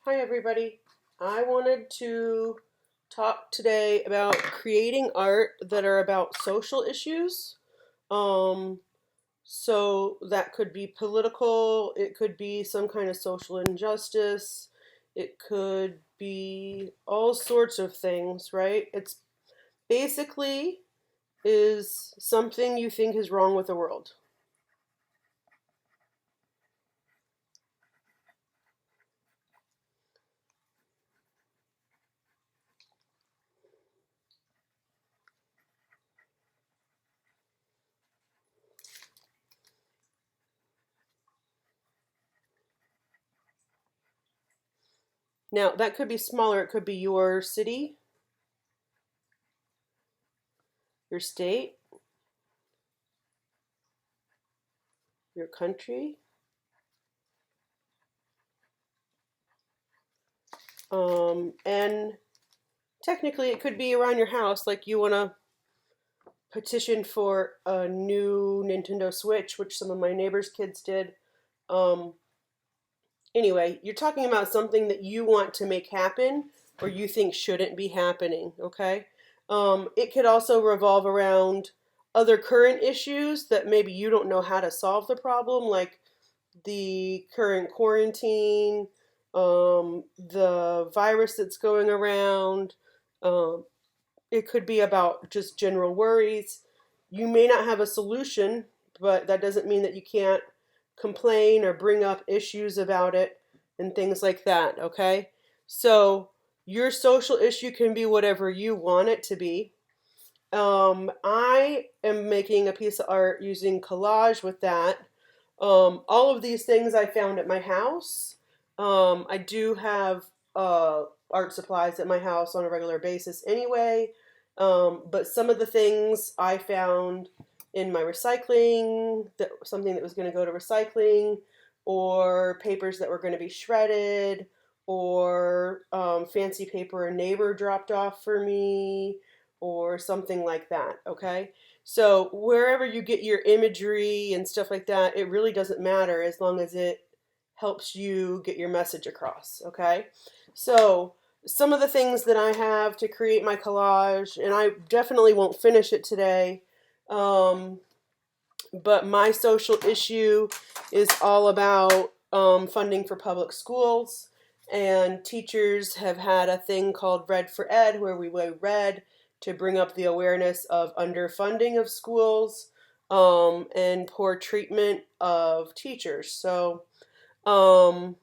Hi everybody. I wanted to talk today about creating art that are about social issues. Um, so that could be political, it could be some kind of social injustice, it could be all sorts of things, right? It's basically is something you think is wrong with the world. Now, that could be smaller, it could be your city, your state, your country. And technically, it could be around your house, like you want to petition for a new Nintendo Switch, which some of my neighbors' kids did. Um, anyway, you're talking about something that you want to make happen or you think shouldn't be happening, okay? It could also revolve around other current issues that maybe you don't know how to solve the problem, like the current quarantine, the virus that's going around. Um, it could be about just general worries. You may not have a solution, but that doesn't mean that you can't complain or bring up issues about it and things like that, okay? So, your social issue can be whatever you want it to be. I am making a piece of art using collage with that. All of these things I found at my house. I do have art supplies at my house on a regular basis anyway, but some of the things I found in my recycling, that something that was going to go to recycling, or papers that were going to be shredded, or fancy paper a neighbor dropped off for me, or something like that, okay? So wherever you get your imagery and stuff like that, it really doesn't matter as long as it helps you get your message across, okay? So some of the things that I have to create my collage, and I definitely won't finish it today, um, but my social issue is all about funding for public schools, and teachers have had a thing called Red for Ed, where we weigh red to bring up the awareness of underfunding of schools and poor treatment of teachers. So, um,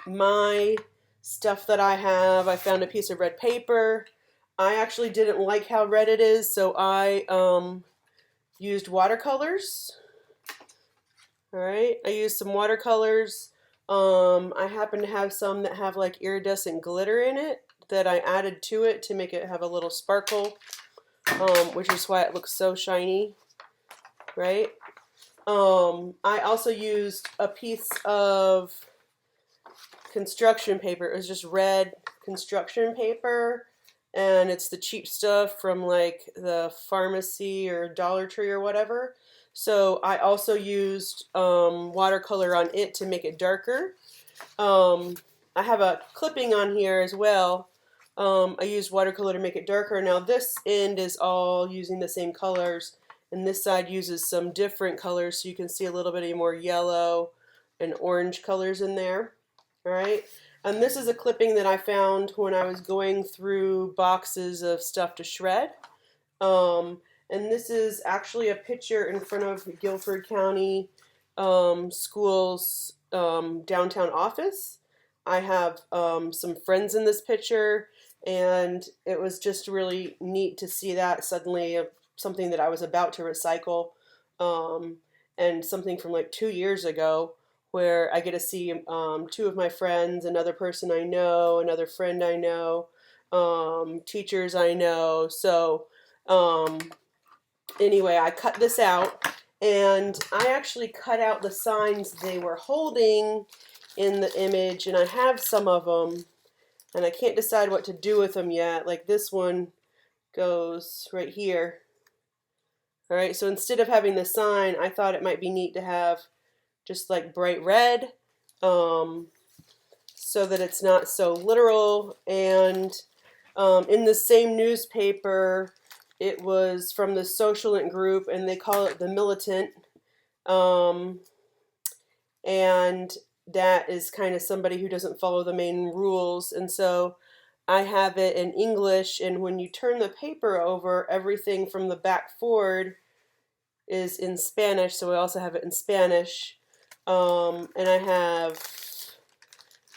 my stuff that I found a piece of red paper. I actually didn't like how red it is, so I used watercolors. All right, I used some watercolors. I happen to have some that have like iridescent glitter in it that I added to it to make it have a little sparkle, which is why it looks so shiny, right? I also used a piece of construction paper. It was just red construction paper, and it's the cheap stuff from like the pharmacy or Dollar Tree or whatever. So I also used watercolor on it to make it darker. Um, I have a clipping on here as well. I used watercolor to make it darker. Now this end is all using the same colors, and this side uses some different colors, so you can see a little bit more yellow and orange colors in there. All right, and this is a clipping that I found when I was going through boxes of stuff to shred. Um, and this is actually a picture in front of Guilford County Schools downtown office. I have some friends in this picture, and it was just really neat to see that suddenly something that I was about to recycle, um, and something from like 2 years ago, where I get to see two of my friends, another person I know, another friend I know, teachers I know. So um, anyway, I cut this out, and I actually cut out the signs they were holding in the image, and I have some of them, and I can't decide what to do with them yet. Like this one goes right here. All right, so instead of having the sign, I thought it might be neat to have just like bright red. Um, so that it's not so literal. And in the same newspaper, it was from the Socialent group, and they call it the Militant. Um, and that is kind of somebody who doesn't follow the main rules. And so I have it in English, and when you turn the paper over, everything from the back forward is in Spanish, so I also have it in Spanish. And I have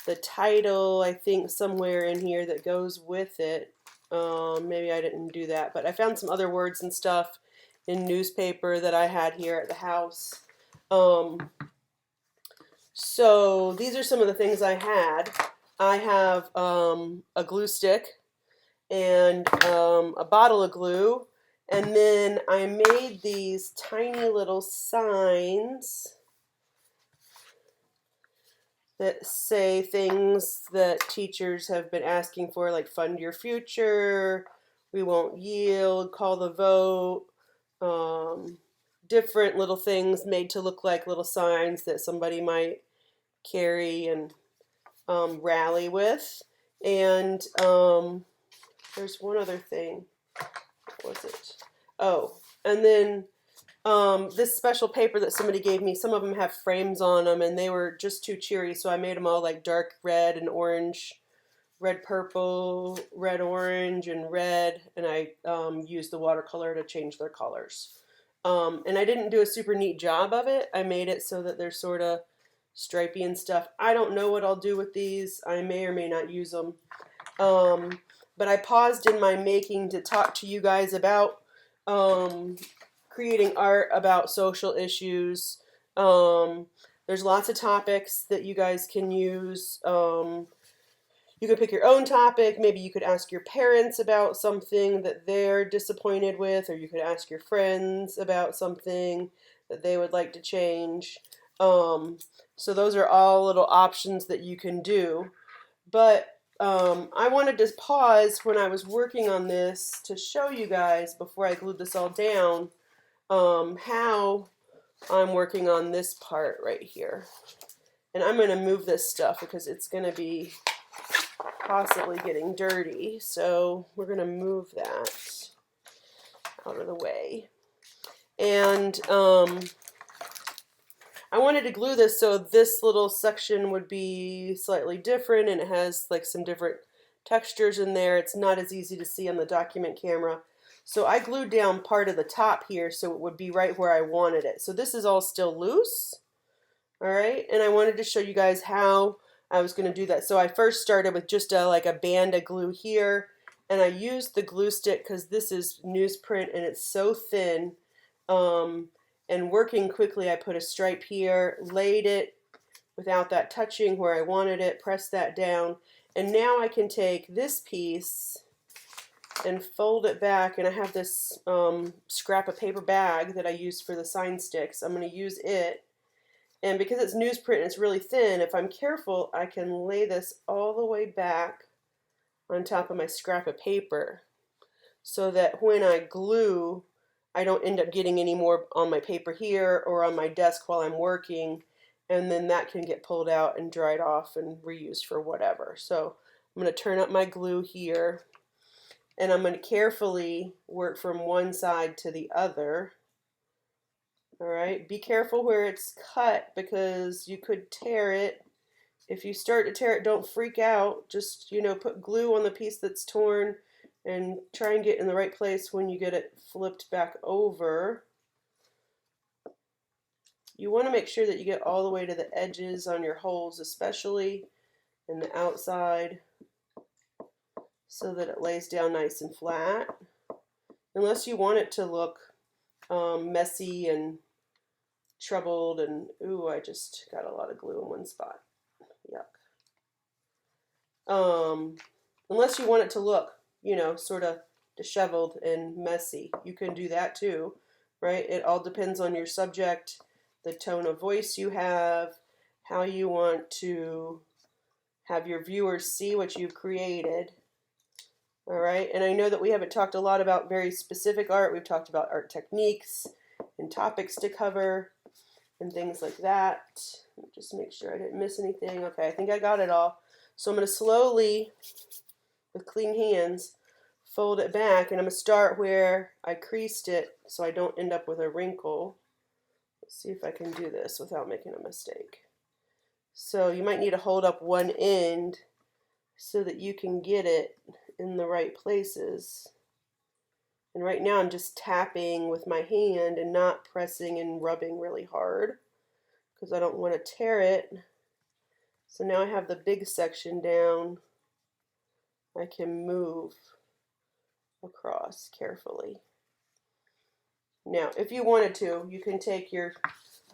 the title, I think, somewhere in here that goes with it. Maybe I didn't do that, but I found some other words and stuff in newspaper that I had here at the house. So these are some of the things I had. I have a glue stick and a bottle of glue, and then I made these tiny little signs that say things that teachers have been asking for, like fund your future, we won't yield, call the vote, different little things made to look like little signs that somebody might carry and rally with. And there's one other thing. What was it? Oh, and then this special paper that somebody gave me, some of them have frames on them, and they were just too cheery, so I made them all like dark red and orange, red purple, red orange, and red, and I used the watercolor to change their colors. And I didn't do a super neat job of it. I made it so that they're sort of stripey and stuff. I don't know what I'll do with these. I may or may not use them. But I paused in my making to talk to you guys about creating art about social issues. There's lots of topics that you guys can use. You could pick your own topic. Maybe you could ask your parents about something that they're disappointed with, or you could ask your friends about something that they would like to change. So those are all little options that you can do. But I wanted to pause when I was working on this to show you guys, before I glued this all down, how I'm working on this part right here. And I'm going to move this stuff because it's going to be possibly getting dirty. So we're going to move that out of the way. And I wanted to glue this so this little section would be slightly different, and it has like some different textures in there. It's not as easy to see on the document camera. So I glued down part of the top here so it would be right where I wanted it. So this is all still loose. All right, and I wanted to show you guys how I was going to do that. So I first started with just like a band of glue here, and I used the glue stick because this is newsprint and it's so thin. And working quickly, I put a stripe here, laid it without that touching where I wanted it, pressed that down, and now I can take this piece and fold it back, and I have this scrap of paper bag that I used for the sign sticks. I'm going to use it, and because it's newsprint and it's really thin, if I'm careful, I can lay this all the way back on top of my scrap of paper so that when I glue, I don't end up getting any more on my paper here or on my desk while I'm working, and then that can get pulled out and dried off and reused for whatever. So I'm going to turn up my glue here, and I'm going to carefully work from one side to the other. All right, be careful where it's cut because you could tear it. If you start to tear it, don't freak out. Just, put glue on the piece that's torn and try and get in the right place when you get it flipped back over. You want to make sure that you get all the way to the edges on your holes, especially in the outside, so that it lays down nice and flat. Unless you want it to look messy and troubled and, ooh, I just got a lot of glue in one spot. Yuck. Unless you want it to look, sort of disheveled and messy. You can do that too, right? It all depends on your subject, the tone of voice you have, how you want to have your viewers see what you've created. All right, and I know that we haven't talked a lot about very specific art. We've talked about art techniques and topics to cover and things like that. Just make sure I didn't miss anything. Okay, I think I got it all. So I'm going to slowly, with clean hands, fold it back, and I'm going to start where I creased it so I don't end up with a wrinkle. Let's see if I can do this without making a mistake. So you might need to hold up one end so that you can get it in the right places. And right now I'm just tapping with my hand and not pressing and rubbing really hard because I don't want to tear it. So now I have the big section down. I can move across carefully. Now, if you wanted to, you can take your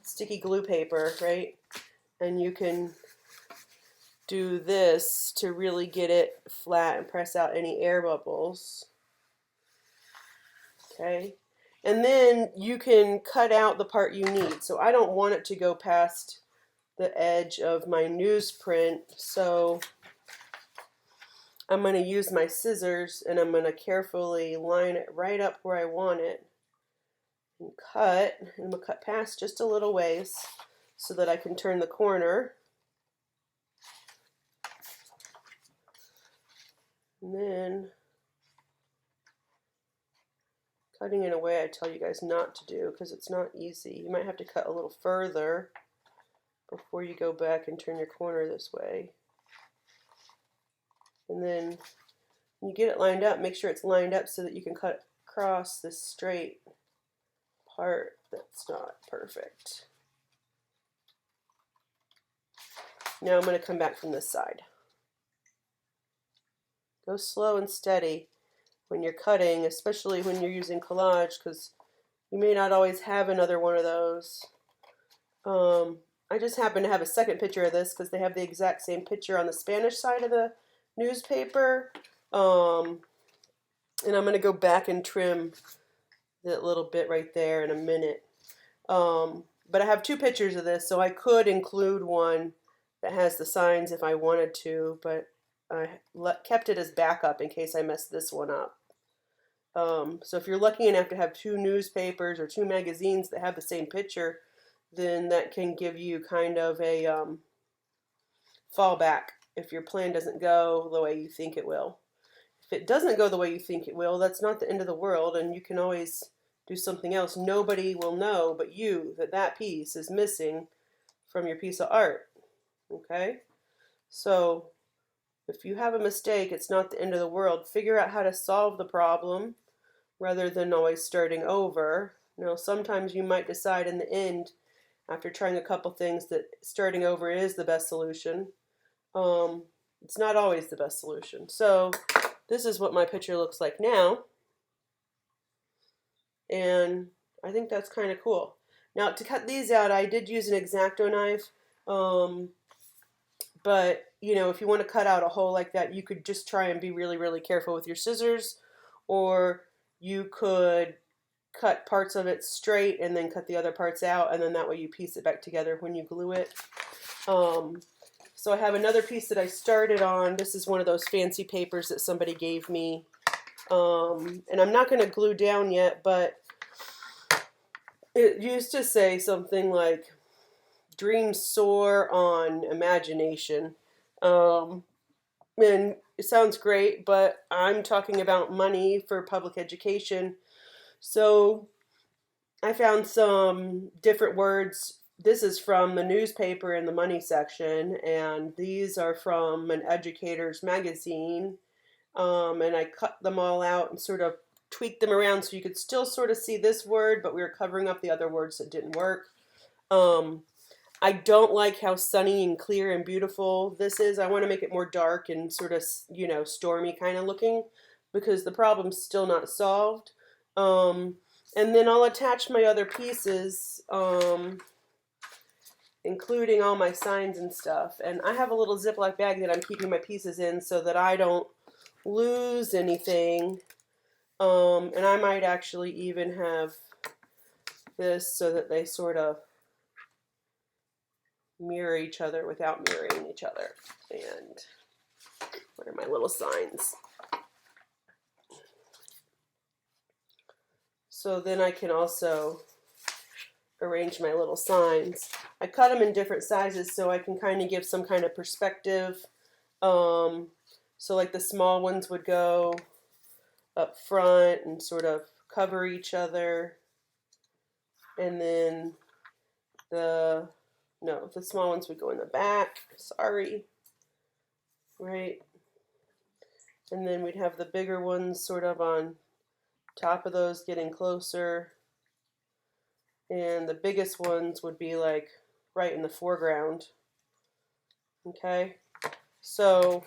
sticky glue paper, right? And you can do this to really get it flat and press out any air bubbles. Okay, and then you can cut out the part you need. So I don't want it to go past the edge of my newsprint, so I'm going to use my scissors and I'm going to carefully line it right up where I want it and cut. And I'm going to cut past just a little ways so that I can turn the corner. And then cutting in a way I tell you guys not to do because it's not easy. You might have to cut a little further before you go back and turn your corner this way. And then when you get it lined up, make sure it's lined up so that you can cut across this straight part that's not perfect. Now I'm going to come back from this side. Go slow and steady when you're cutting, especially when you're using collage, because you may not always have another one of those. I just happen to have a second picture of this because they have the exact same picture on the Spanish side of the newspaper. And I'm going to go back and trim that little bit right there in a minute. But I have two pictures of this, so I could include one that has the signs if I wanted to, but I kept it as backup in case I messed this one up. So if you're lucky enough to have two newspapers or two magazines that have the same picture, then that can give you kind of a fallback if your plan doesn't go the way you think it will. If it doesn't go the way you think it will, that's not the end of the world, and you can always do something else. Nobody will know but you that that piece is missing from your piece of art. Okay? So if you have a mistake, it's not the end of the world. Figure out how to solve the problem rather than always starting over. Now, sometimes you might decide in the end, after trying a couple things, that starting over is the best solution. It's not always the best solution. So this is what my picture looks like now. And I think that's kind of cool. Now, to cut these out, I did use an X-Acto knife. But, you know, if you want to cut out a hole like that, you could just try and be really, really careful with your scissors. Or you could cut parts of it straight and then cut the other parts out. And then that way you piece it back together when you glue it. So I have another piece that I started on. This is one of those fancy papers that somebody gave me. And I'm not going to glue down yet, but it used to say something like, dreams soar on imagination. And it sounds great, but I'm talking about money for public education. So I found some different words. This is from the newspaper in the money section, and these are from an educator's magazine. And I cut them all out and sort of tweaked them around so you could still sort of see this word, but we were covering up the other words that didn't work. I don't like how sunny and clear and beautiful this is. I want to make it more dark and sort of, you know, stormy kind of looking because the problem's still not solved. And then I'll attach my other pieces, including all my signs and stuff. And I have a little Ziploc bag that I'm keeping my pieces in so that I don't lose anything. And I might actually even have this so that they sort of mirror each other without mirroring each other. And what are my little signs? So then I can also arrange my little signs. I cut them in different sizes so I can kind of give some kind of perspective So like the small ones would go up front and sort of cover each other. And then the small ones would go in the back. Sorry. Right. And then we'd have the bigger ones sort of on top of those getting closer. And the biggest ones would be like right in the foreground. Okay. So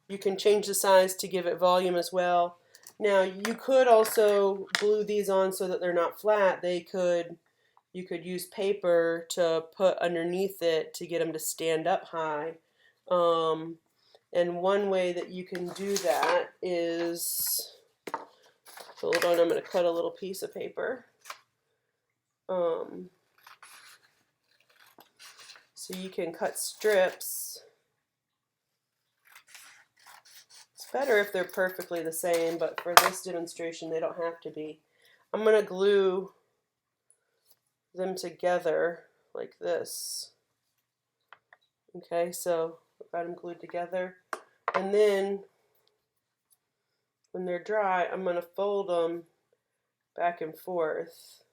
you can change the size to give it volume as well. Now you could also glue these on so that they're not flat. You could use paper to put underneath it to get them to stand up high. And one way that you can do that is, hold on, I'm going to cut a little piece of paper. So you can cut strips. It's better if they're perfectly the same, but for this demonstration they don't have to be. I'm going to glue them together like this. Okay, so I've got them glued together. And then when they're dry, I'm going to fold them back and forth.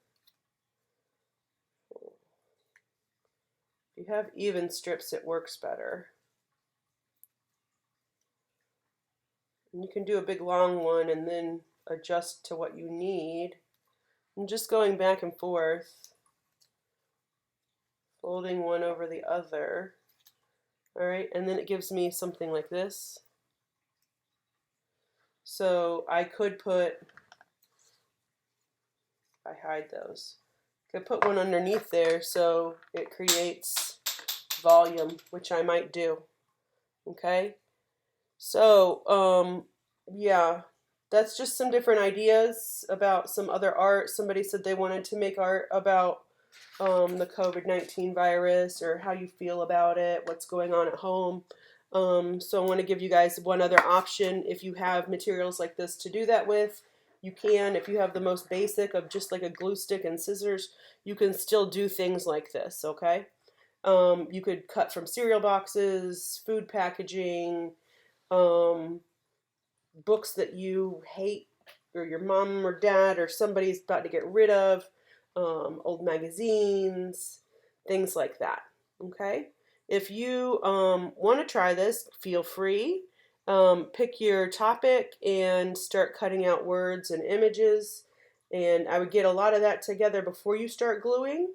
If you have even strips, it works better. And you can do a big long one and then adjust to what you need. And just going back and forth, folding one over the other. All right, and then it gives me something like this. So I could put, I hide those. I could put one underneath there so it creates volume, which I might do. Okay, so yeah, that's just some different ideas about some other art. Somebody said they wanted to make art about the COVID-19 virus, or how you feel about it, what's going on at home. So I want to give you guys one other option. If you have materials like this to do that with, you can. If you have the most basic of just like a glue stick and scissors, you can still do things like this, okay? You could cut from cereal boxes, food packaging, books that you hate, or your mom or dad or somebody's about to get rid of, old magazines, things like that, okay? If you want to try this, feel free. Pick your topic and start cutting out words and images. And I would get a lot of that together before you start gluing.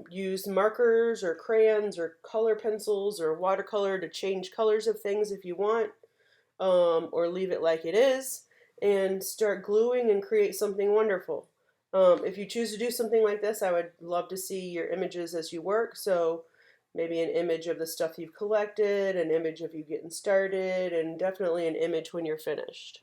Use markers or crayons or color pencils or watercolor to change colors of things if you want, or leave it like it is, and start gluing and create something wonderful. If you choose to do something like this, I would love to see your images as you work. So maybe an image of the stuff you've collected, an image of you getting started, and definitely an image when you're finished.